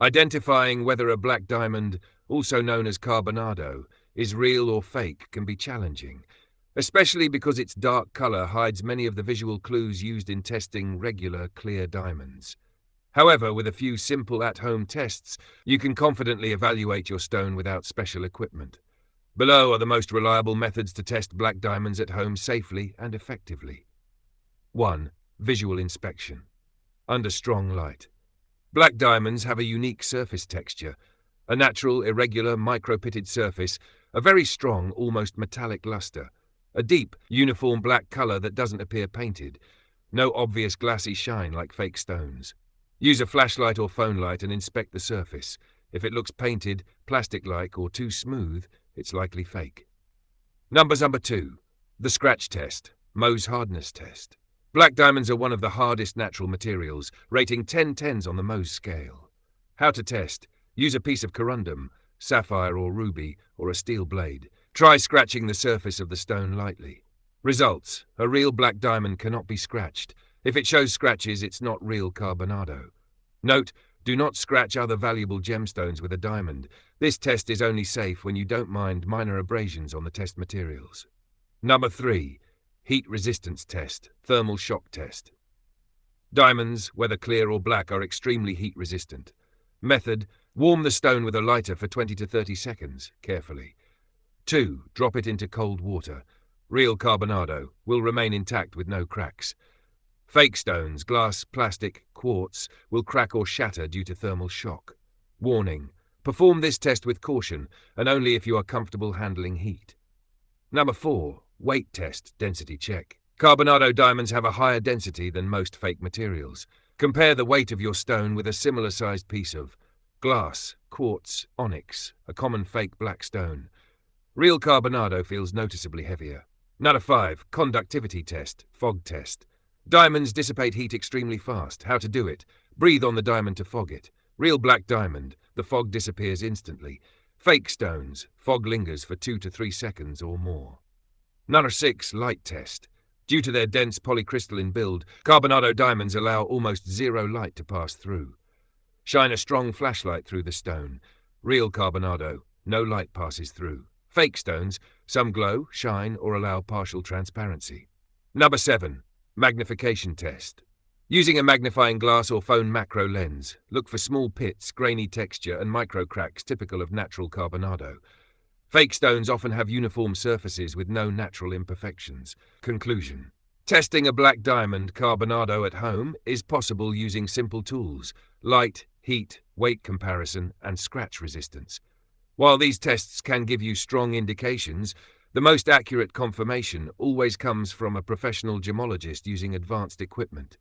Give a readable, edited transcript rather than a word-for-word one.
Identifying whether a black diamond, also known as Carbonado, is real or fake can be challenging, especially because its dark color hides many of the visual clues used in testing regular clear diamonds. However, with a few simple at-home tests, you can confidently evaluate your stone without special equipment. Below are the most reliable methods to test black diamonds at home safely and effectively. 1. Visual inspection. Under strong light. Black diamonds have a unique surface texture, a natural, irregular, micro-pitted surface, a very strong, almost metallic luster, a deep, uniform black color that doesn't appear painted, no obvious glassy shine like fake stones. Use a flashlight or phone light and inspect the surface. If it looks painted, plastic-like, or too smooth, it's likely fake. Number 2. The scratch test, Mohs hardness test. Black diamonds are one of the hardest natural materials, rating 10 tens on the Mohs scale. How to test? Use a piece of corundum, sapphire or ruby, or a steel blade. Try scratching the surface of the stone lightly. Results: a real black diamond cannot be scratched. If it shows scratches, it's not real Carbonado. Note: do not scratch other valuable gemstones with a diamond. This test is only safe when you don't mind minor abrasions on the test materials. Number 3. Heat resistance test, thermal shock test. Diamonds, whether clear or black, are extremely heat resistant. Method: warm the stone with a lighter for 20 to 30 seconds, carefully. 2. Drop it into cold water. Real Carbonado will remain intact with no cracks. Fake stones, glass, plastic, quartz, will crack or shatter due to thermal shock. Warning: perform this test with caution and only if you are comfortable handling heat. Number 4. Weight test, density check. Carbonado diamonds have a higher density than most fake materials. Compare the weight of your stone with a similar-sized piece of glass, quartz, onyx, a common fake black stone. Real Carbonado feels noticeably heavier. Number 5. Conductivity test, fog test. Diamonds dissipate heat extremely fast. How to do it? Breathe on the diamond to fog it. Real black diamond, the fog disappears instantly. Fake stones, fog lingers for 2 to 3 seconds or more. Number 6. Light test. Due to their dense polycrystalline build, Carbonado diamonds allow almost zero light to pass through. Shine a strong flashlight through the stone. Real Carbonado, no light passes through. Fake stones, some glow, shine, or allow partial transparency. Number 7. Magnification test. Using a magnifying glass or phone macro lens, look for small pits, grainy texture, and micro cracks typical of natural Carbonado. Fake stones often have uniform surfaces with no natural imperfections. Conclusion: testing a black diamond Carbonado at home is possible using simple tools: light, heat, weight comparison, and scratch resistance. While these tests can give you strong indications, the most accurate confirmation always comes from a professional gemologist using advanced equipment.